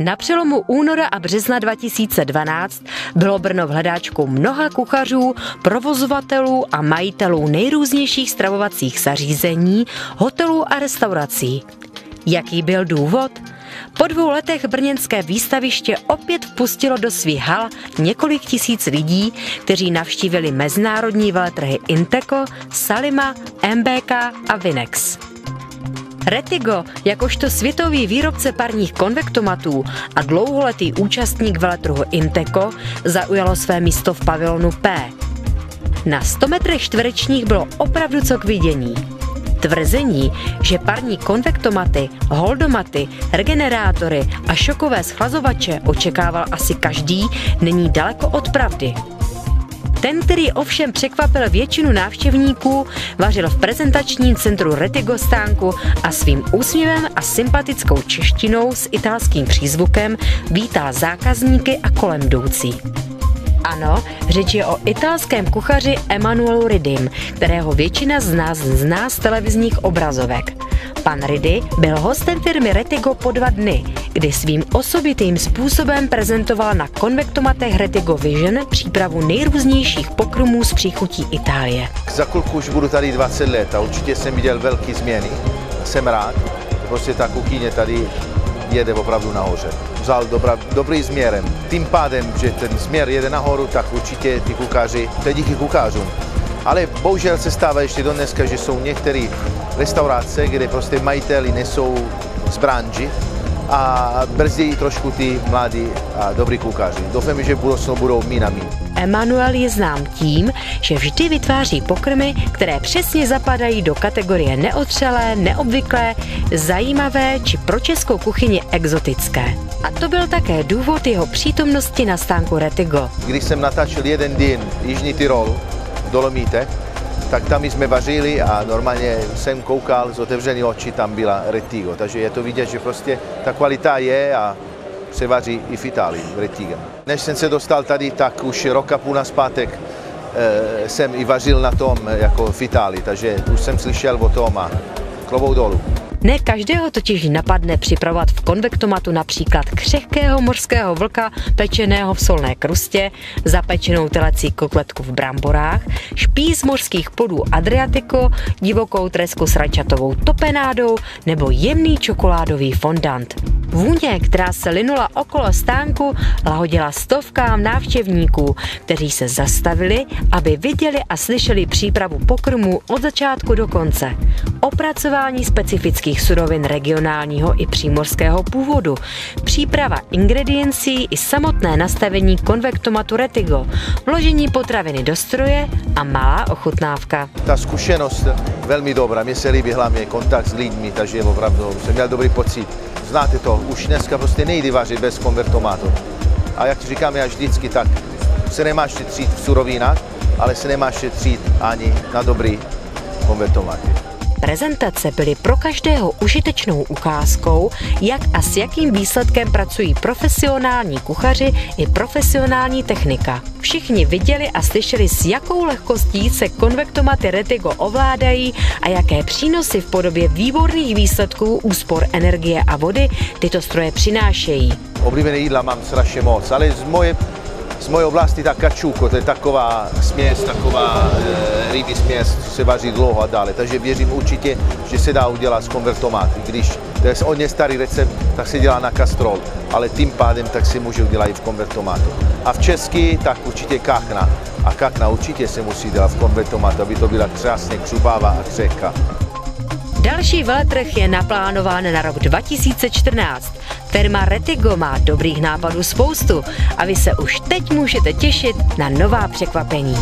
Na přelomu února a března 2012 bylo Brno v hledáčku mnoha kuchařů, provozovatelů a majitelů nejrůznějších stravovacích zařízení, hotelů a restaurací. Jaký byl důvod? Po 2 letech brněnské výstaviště opět vpustilo do svých hal několik tisíc lidí, kteří navštívili mezinárodní veletrhy Inteco, Salima, MBK a Vinex. Retigo, jakožto světový výrobce parních konvektomatů a dlouholetý účastník veletrhu Inteco, zaujalo své místo v pavilonu P. Na 100 metrech čtverečních bylo opravdu co k vidění. Tvrzení, že parní konvektomaty, holdomaty, regenerátory a šokové schlazovače očekával asi každý, není daleko od pravdy. Ten, který ovšem překvapil většinu návštěvníků, vařil v prezentačním centru Retigo stánku a svým úsměvem a sympatickou češtinou s italským přízvukem vítal zákazníky a kolem jdoucí. Ano, řeč je o italském kuchaři Emanuelu Ridim, kterého většina z nás zná z televizních obrazovek. Pan Ridi byl hostem firmy Retigo po 2 dny, kdy svým osobitým způsobem prezentoval na konvektomatech Retigo Vision přípravu nejrůznějších pokrmů z příchutí Itálie. Za chvilku už budu tady 20 let a určitě jsem viděl velké změny. Jsem rád, prostě ta kuchyně tady jede opravdu nahoře. Vzal dobrý směrem. Tím pádem, že ten směr jede nahoru, tak určitě ty kuchaři, to je díky kuchařům. Ale bohužel se stává ještě do dneska, že jsou některé restaurace, kde prostě majiteli nejsou z branži a brzdí trošku ty mladí a dobrý kuchaři. Doufám, že budoucnu budou mí na mí. Emanuel je znám tím, že vždy vytváří pokrmy, které přesně zapadají do kategorie neotřelé, neobvyklé, zajímavé či pro českou kuchyni exotické. A to byl také důvod jeho přítomnosti na stánku Retigo. Když jsem natáčel jeden den Jižní Tyrol v Dolomítech, tak tam jsme vařili a normálně jsem koukal z otevřený oči, tam byla Retigo. Takže je to vidět, že prostě ta kvalita je a se vaří i v Itálii, Retigo. Než jsem se dostal tady, tak už 1,5 roku nazpátek jsem i vařil na tom jako v Itálii, takže už jsem slyšel o tom a klobouk dolů. Ne každého totiž napadne připravovat v konvektomatu například křehkého mořského vlka pečeného v solné krustě, zapečenou telecí kotletku v bramborách, špíz mořských plodů Adriatico, divokou tresku s rajčatovou topenádou nebo jemný čokoládový fondant. Vůně, která se linula okolo stánku, lahodila stovkám návštěvníků, kteří se zastavili, aby viděli a slyšeli přípravu pokrmů od začátku do konce. Opracování specifických surovin regionálního i přímořského původu, příprava ingrediencí i samotné nastavení konvektomatu Retigo, vložení potraviny do stroje a malá ochutnávka. Ta zkušenost velmi dobrá, mně se líbí hlavně kontakt s lidmi, takže opravdu jsem měl dobrý pocit. Znáte to, už dneska prostě nejde vařit bez konvertomatu. A jak říkám já vždycky, tak se nemáš šetřit v surovinách, ale se nemáš šetřit ani na dobrý konvertomaty. Prezentace byly pro každého užitečnou ukázkou, jak a s jakým výsledkem pracují profesionální kuchaři i profesionální technika. Všichni viděli a slyšeli, s jakou lehkostí se konvektomaty Retigo ovládají a jaké přínosy v podobě výborných výsledků úspor energie a vody tyto stroje přinášejí. Oblíbené jídla mám strašně moc, ale z moje oblasti ta kačuko, to je taková směs, taková rybí směs, se vaří dlouho a dále. Takže věřím určitě, že se dá udělat z konvertomáty. Když to je hodně starý recept, tak se dělá na kastrol, ale tím pádem tak se může udělat i v konvertomátu. A v česky tak určitě kachna. A kachna určitě se musí dělat v konvertomátu, aby to byla krásně křupává a křehká. Další veletrh je naplánován na rok 2014. Firma Retigo má dobrých nápadů spoustu a vy se už teď můžete těšit na nová překvapení.